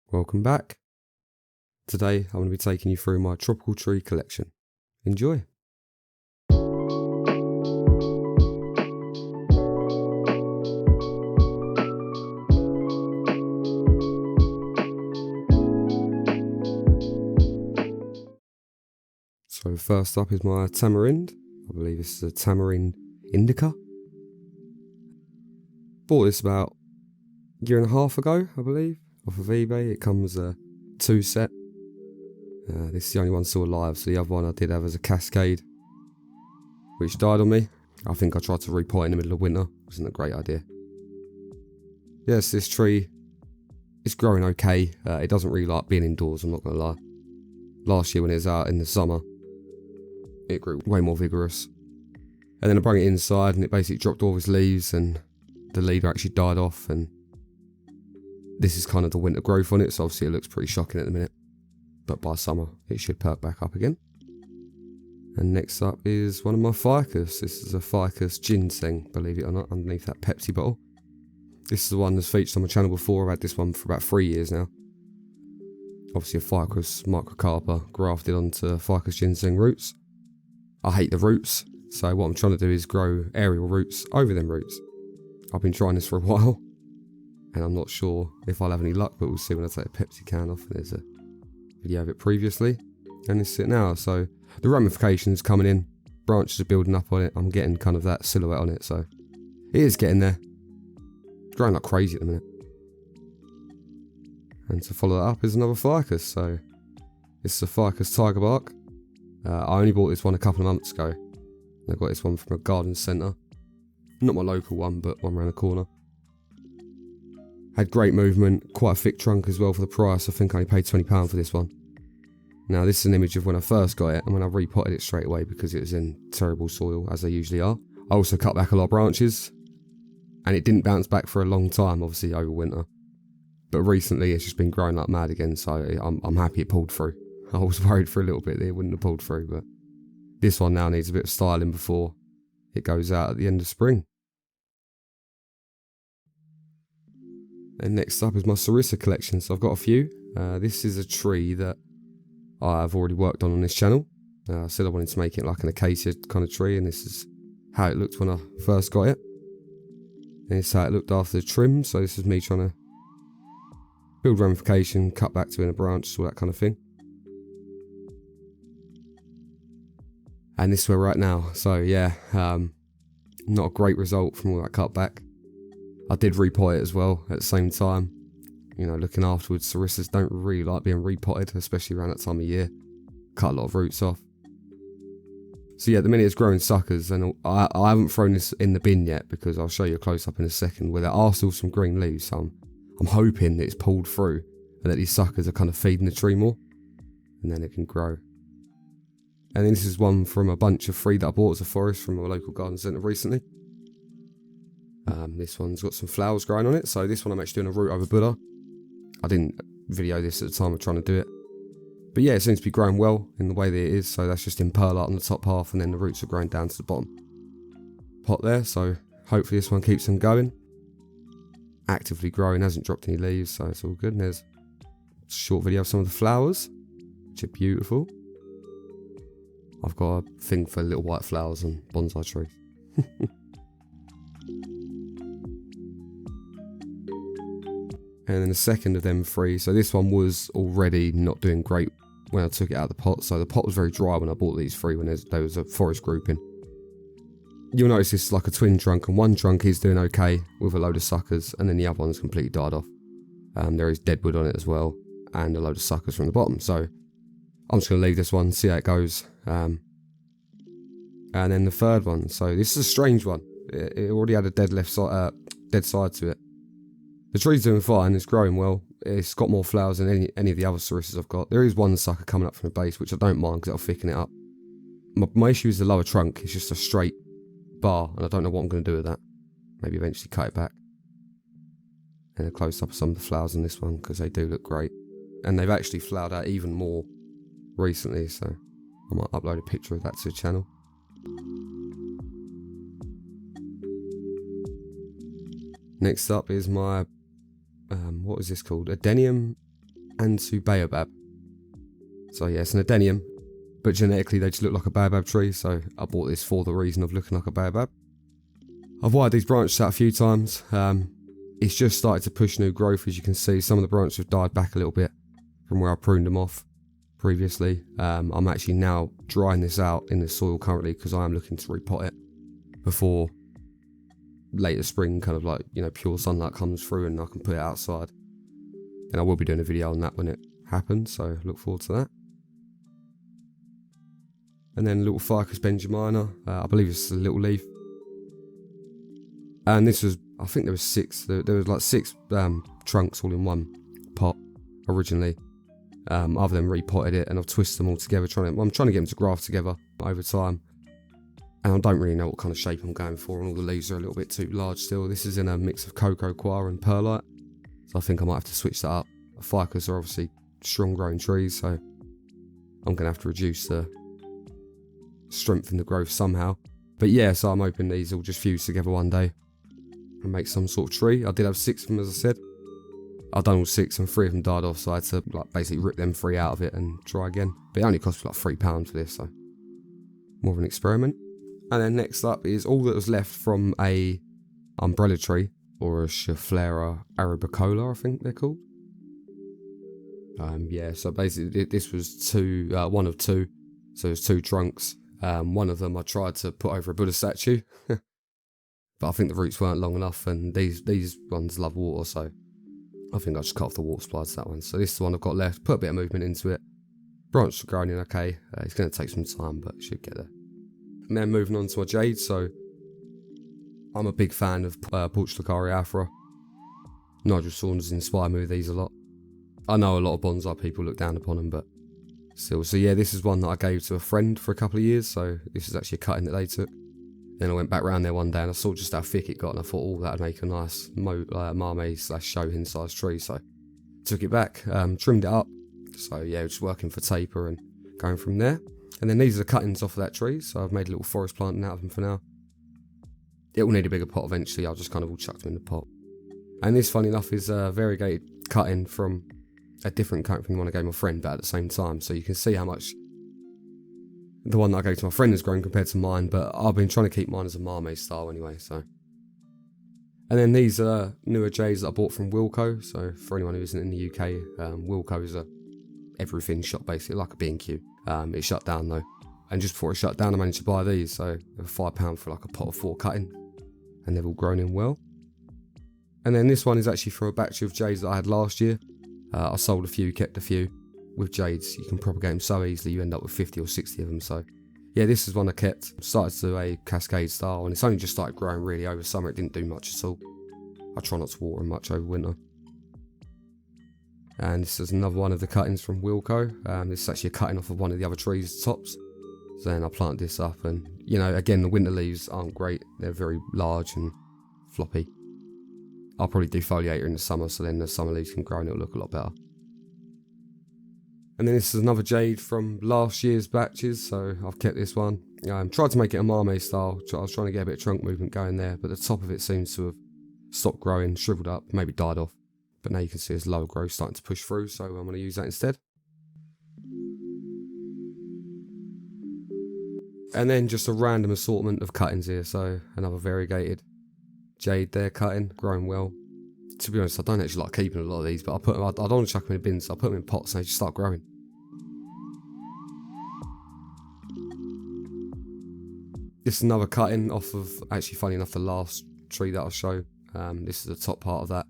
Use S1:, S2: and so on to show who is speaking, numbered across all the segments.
S1: Welcome back. Today I'm going to be taking you through my tropical tree collection. Enjoy. So first up is my tamarind. I believe this is a tamarind indica. Bought this about a year and a half ago, I believe, off of eBay. It comes a 2 set. This is the only one still alive, so the other one I did have as a cascade, which died on me. I think I tried to repot in the middle of winter. Wasn't a great idea. Yes, this tree is growing okay. It doesn't really like being indoors, I'm not going to lie. Last year when it was out in the summer, it grew way more vigorous. And then I brought it inside and it basically dropped all of its leaves and the leader actually died off, and this is kind of the winter growth on it, so obviously it looks pretty shocking at the minute. But by summer it should perk back up again. And next up is one of my ficus. This is a ficus ginseng, believe it or not, underneath that Pepsi bottle. This is the one that's featured on my channel before. I've had this one for about 3 years now. Obviously a ficus microcarpa grafted onto ficus ginseng roots. I hate the roots, so what I'm trying to do is grow aerial roots over them roots. I've been trying this for a while, and I'm not sure if I'll have any luck, but we'll see when I take the Pepsi can off. There's a video of it previously, and it's it now. So the ramifications coming in, branches are building up on it. I'm getting kind of that silhouette on it, so it is getting there. Growing like crazy at the minute. And to follow that up is another ficus. So this is a ficus tiger bark. I only bought this one a couple of months ago. I got this one from a garden centre. Not my local one, but one around the corner. Had great movement, quite a thick trunk as well for the price. I think I only paid £20 for this one. Now this is an image of when I first got it and when I repotted it straight away because it was in terrible soil, as they usually are. I also cut back a lot of branches and it didn't bounce back for a long time, obviously over winter. But recently it's just been growing like mad again, so I'm happy it pulled through. I was worried for a little bit that it wouldn't have pulled through, but this one now needs a bit of styling before it goes out at the end of spring. And next up is my Sarissa collection. So I've got a few. This is a tree that I've already worked on this channel. I said I wanted to make it like an acacia kind of tree, and this is how it looked when I first got it. And it's how it looked after the trim. So this is me trying to build ramification, cut back to in a branch, all that kind of thing. And this is where we're at now. So yeah, not a great result from all that cut back. I did repot it as well at the same time. You know, looking afterwards, Sarissas don't really like being repotted, especially around that time of year. Cut a lot of roots off. So yeah, at the minute it's growing suckers, and I haven't thrown this in the bin yet because I'll show you a close up in a second where there are still some green leaves. So I'm hoping that it's pulled through and that these suckers are kind of feeding the tree more, and then it can grow. And then this is one from a bunch of 3 that I bought as a forest from a local garden centre recently. This one's got some flowers growing on it, so this one I'm actually doing a root over Buddha. I didn't video this at the time of trying to do it. But yeah, it seems to be growing well in the way that it is, so that's just imperlite on the top half, and then the roots are growing down to the bottom pot there, so hopefully this one keeps them going. Actively growing, hasn't dropped any leaves, so it's all good. And there's a short video of some of the flowers, which are beautiful. I've got a thing for little white flowers on bonsai trees. And then the second of them 3, so this one was already not doing great when I took it out of the pot, so the pot was very dry when I bought these 3 when there was a forest grouping. You'll notice this is like a twin trunk, and one trunk is doing okay with a load of suckers, and then the other one's completely died off. There is deadwood on it as well, and a load of suckers from the bottom, so I'm just going to leave this one, see how it goes. And then the third one, so this is a strange one. It already had a dead side to it. The tree's doing fine, it's growing well. It's got more flowers than any of the other Sarissas I've got. There is one sucker coming up from the base, which I don't mind because it'll thicken it up. My issue is the lower trunk. It's just a straight bar, and I don't know what I'm going to do with that. Maybe eventually cut it back. And a close up of some of the flowers on this one, because they do look great. And they've actually flowered out even more recently, so I might upload a picture of that to the channel. Next up is my, what is this called? Adenium Antu baobab. So yeah, it's an adenium, but genetically they just look like a baobab tree, so I bought this for the reason of looking like a baobab. I've wired these branches out a few times. It's just started to push new growth, as you can see. Some of the branches have died back a little bit from where I pruned them off previously. I'm actually now drying this out in the soil currently because I am looking to repot it before later spring, kind of like, you know, pure sunlight comes through and I can put it outside. And I will be doing a video on that when it happens, so look forward to that. And then little Ficus benjamina, I believe it's a little leaf. And this was, I think there was six, there was like six trunks all in one pot originally. I've then repotted it and I've twisted them all together, I'm trying to get them to graft together over time. And I don't really know what kind of shape I'm going for, and all the leaves are a little bit too large still. This is in a mix of cocoa coir and perlite, so I think I might have to switch that up. Ficus are obviously strong growing trees, so I'm going to have to reduce the strength in the growth somehow. But yeah, so I'm hoping these all just fuse together one day and make some sort of tree. I did have 6 of them, as I said. I've done all 6 and 3 of them died off, so I had to like basically rip them 3 out of it and try again. But it only cost me like £3 for this, so more of an experiment. And then next up is all that was left from a umbrella tree, or a Schefflera arabicola, I think they're called. Yeah, so basically this was one of 2, so there's 2 trunks. One of them I tried to put over a Buddha statue, but I think the roots weren't long enough, and these ones love water, so I think I just cut off the water supply to that one. So this is the one I've got left, put a bit of movement into it. Branches are growing in okay, it's going to take some time, but it should get there. And then moving on to my jade, so I'm a big fan of Portulacaria afra. Nigel Saunders inspired me with these a lot. I know a lot of bonsai people look down upon them, but still. So yeah, this is one that I gave to a friend for a couple of years, so this is actually a cutting that they took. Then I went back round there one day and I saw just how thick it got, and I thought, oh, that'd make a nice Mame/Shohin size tree, so took it back, trimmed it up. So yeah, just working for taper and going from there. And then these are the cuttings off of that tree, so I've made a little forest planting out of them for now. It will need a bigger pot eventually, I'll just kind of all chuck them in the pot. And this, funny enough, is a variegated cutting from a different cutting from the one I gave my friend, but at the same time, so you can see how much the one that I gave to my friend has grown compared to mine, but I've been trying to keep mine as a Mame style anyway, so. And then these are newer jades that I bought from Wilko, so for anyone who isn't in the UK, Wilko is a everything shop basically, like a B&Q. It shut down though, and just before it shut down I managed to buy these, so they were £5 for like a pot of 4 cutting, and they've all grown in well. And then this one is actually from a batch of jades that I had last year. I sold a few, kept a few. With jades, you can propagate them so easily, you end up with 50 or 60 of them, so yeah, this is one I kept. Started to do a cascade style, and it's only just started growing really over summer. It didn't do much at all. I try not to water them much over winter. And this is another one of the cuttings from Wilko. This is actually a cutting off of one of the other trees' tops. So then I planted this up, and you know, again, the winter leaves aren't great. They're very large and floppy. I'll probably defoliate in the summer, so then the summer leaves can grow and it'll look a lot better. And then this is another jade from last year's batches, so I've kept this one. Tried to make it a Mame style. I was trying to get a bit of trunk movement going there, but the top of it seems to have stopped growing, shriveled up, maybe died off. But now you can see it's lower growth starting to push through, so I'm going to use that instead. And then just a random assortment of cuttings here, so another variegated jade there, cutting, growing well. To be honest, I don't actually like keeping a lot of these, but I don't want to chuck them in bins, so I put them in pots and they just start growing. This is another cutting off of, actually funny enough, the last tree that I'll show. This is the top part of that.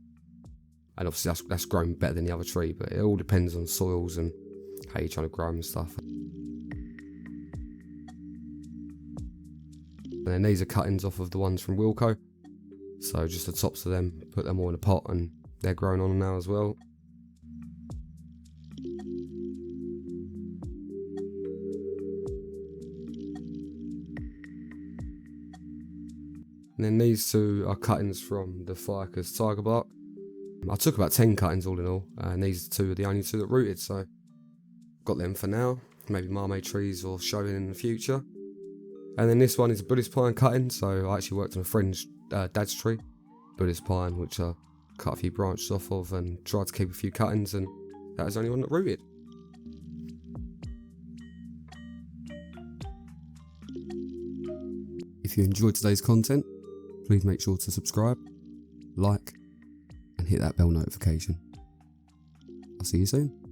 S1: And obviously that's grown better than the other tree, but it all depends on soils and how you're trying to grow them and stuff. And then these are cuttings off of the ones from Wilko. So just the tops of them, put them all in a pot and they're growing on now as well. And then these two are cuttings from the Ficus Tiger Bark. I took about 10 cuttings all in all, and these two are the only 2 that rooted, so got them for now. Maybe Mame trees or Shohin in the future. And then this one is a Buddhist pine cutting, so I actually worked on a friend's dad's tree, Buddhist pine, which I cut a few branches off of and tried to keep a few cuttings, and that was the only one that rooted. If you enjoyed today's content, please make sure to subscribe, like, and hit that bell notification. I'll see you soon.